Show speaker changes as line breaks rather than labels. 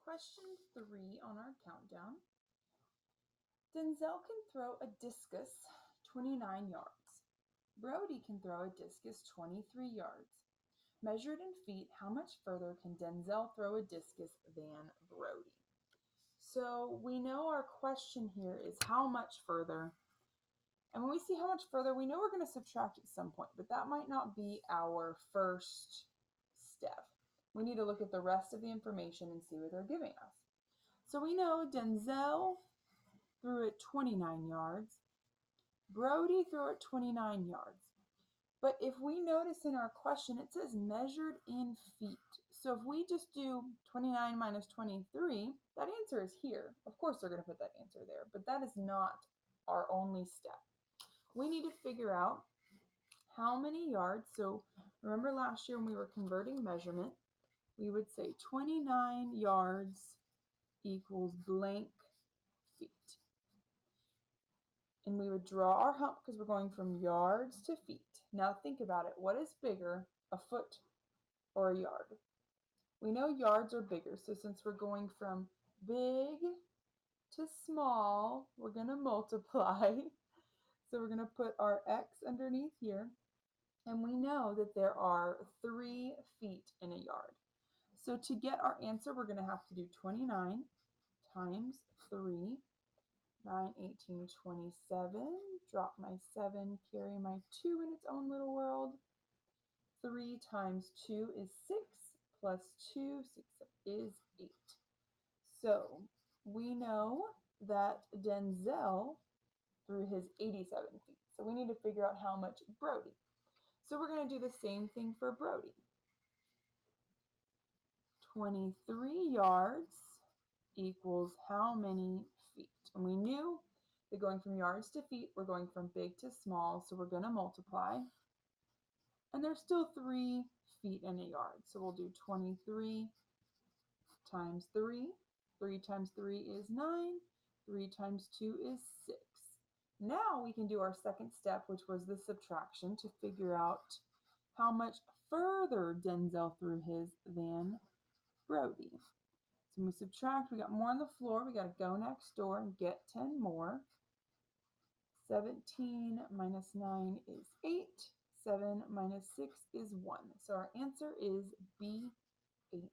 Question 3 on our countdown. Denzel can throw a discus 29 yards. Brody can throw a discus 23 yards. Measured in feet, how much further can Denzel throw a discus than Brody? So we know our question here is how much further. And when we see how much further, we know we're going to subtract at some point, but that might not be our first step. We need to look at the rest of the information and see what they're giving us. So we know Denzel threw it 29 yards. Brody threw it 29 yards. But if we notice in our question, it says measured in feet. So if we just do 29 minus 23, that answer is here. Of course they're going to put that answer there, but that is not our only step. We need to figure out how many yards. So remember last year when we were converting measurement, we would say 29 yards equals blank feet. And we would draw our hump because we're going from yards to feet. Now think about it. What is bigger, a foot or a yard? We know yards are bigger. So since we're going from big to small, we're going to multiply. So we're going to put our X underneath here. And we know that there are 3 feet in a yard. So to get our answer, we're going to have to do 29 times 3. 9, 18, 27. Drop my 7, carry my 2 in its own little world. 3 times 2 is 6, plus 2, 6 is 8. So we know that Denzel threw his 87 feet. So we need to figure out how much Brody. So we're going to do the same thing for Brody. 23 yards equals how many feet? And we knew that going from yards to feet, we're going from big to small, so we're going to multiply. And there's still 3 feet in a yard, so we'll do 23 times 3. 3 times 3 is 9. 3 times 2 is 6. Now we can do our second step, which was the subtraction, to figure out how much further Denzel threw his than Brody. So when we subtract, we got more on the floor. We got to go next door and get 10 more. 17 minus 9 is 8. 7 minus 6 is 1. So our answer is B, 18.